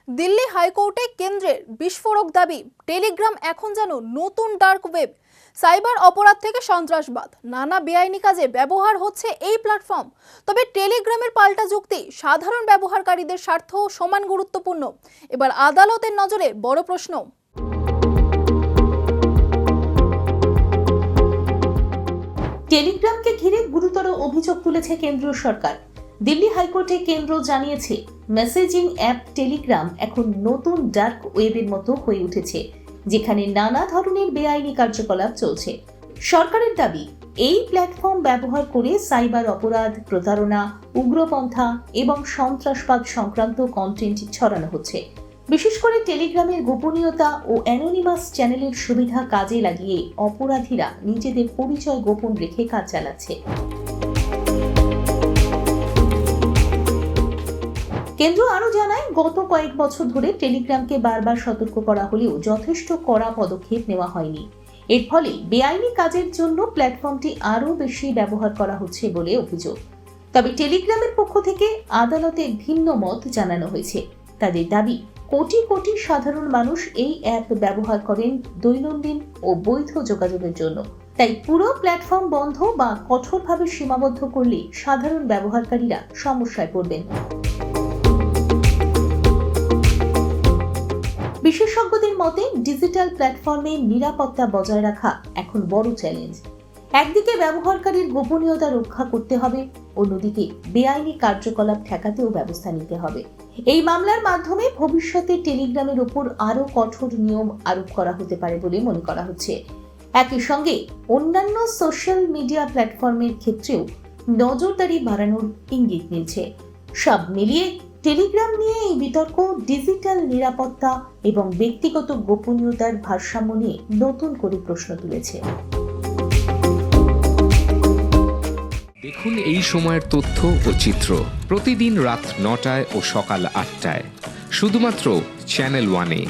দিল্লি হাইকোর্টে কেন্দ্রের বিস্ফোরক দাবি, টেলিগ্রাম এখন যেন নতুন ডার্ক ওয়েব। সাইবার অপরাধ থেকে সন্ত্রাসবাদ, নানা বেআইনি কাজে ব্যবহার হচ্ছে এই প্ল্যাটফর্ম। তবে টেলিগ্রামের পাল্টা যুক্তি, সাধারণ ব্যবহারকারীদের স্বার্থ সমান গুরুত্বপূর্ণ। এবার আদালতের নজরে বড় প্রশ্ন। টেলিগ্রামকে ঘিরে গুরুতর অভিযোগ তুলেছে কেন্দ্রীয় সরকার। দিল্লি হাইকোর্টে কেন্দ্র জানিয়েছে, মেসেজিং অ্যাপ টেলিগ্রাম এখন নতুন ডার্ক ওয়েবের মতো হয়ে উঠেছে, যেখানে নানা ধরনের বেআইনি কার্যকলাপ চলছে। সরকারের দাবি, এই প্ল্যাটফর্ম ব্যবহার করে সাইবার অপরাধ, প্রতারণা, উগ্রপন্থা এবং সন্ত্রাসবাদ সংক্রান্ত কন্টেন্ট ছড়ানো হচ্ছে। বিশেষ করে টেলিগ্রামের গোপনীয়তা ও অ্যানোনিমাস চ্যানেলের সুবিধা কাজে লাগিয়ে অপরাধীরা নিজেদের পরিচয় গোপন রেখে কাজ চালাচ্ছে। কেন্দ্র আরও জানায়, গত কয়েক বছর ধরে টেলিগ্রামকে বারবার সতর্ক করা হলেও যথেষ্ট কড়া পদক্ষেপ নেওয়া হয়নি। এর ফলে বেআইনি কাজের জন্য প্ল্যাটফর্মটি আরও বেশি ব্যবহার করা হচ্ছে বলে অভিযোগ। তবে টেলিগ্রামের পক্ষ থেকে আদালতে ভিন্ন মত জানানো হয়েছে। তাদের দাবি, কোটি কোটি সাধারণ মানুষ এই অ্যাপ ব্যবহার করেন দৈনন্দিন ও বৈধ যোগাযোগের জন্য। তাই পুরো প্ল্যাটফর্ম বন্ধ বা কঠোরভাবে সীমাবদ্ধ করলে সাধারণ ব্যবহারকারীরা সমস্যায় পড়বেন। বিশেষজ্ঞদের মতে, ডিজিটাল প্ল্যাটফর্মে নিরাপত্তা বজায় রাখা এখন বড় চ্যালেঞ্জ। একদিকে ব্যবহারকারীর গোপনীয়তা রক্ষা করতে হবে, অন্যদিকে বেআইনি কার্যকলাপ ঠেকাতেও ব্যবস্থা নিতে হবে। এই মামলার মাধ্যমে ভবিষ্যতে টেলিগ্রামের উপর আরও কঠোর নিয়ম আরোপ করা হতে পারে বলে মনে করা হচ্ছে। একই সঙ্গে অন্যান্য সোশ্যাল মিডিয়া প্ল্যাটফর্মের ক্ষেত্রেও নজরদারি বাড়ানোর ইঙ্গিত মিলছে। সব মিলিয়ে টেলিগ্রাম নিয়ে এই বিতর্ক ডিজিটাল নিরাপত্তা এবং ব্যক্তিগত গোপনীয়তার ভারসাম্য নিয়ে নতুন করে প্রশ্ন তুলেছে। দেখুন এই সময়ের তথ্য ও চিত্র প্রতিদিন রাত ৯টায় ও সকাল ৮টায় শুধুমাত্র চ্যানেল ওয়ানে।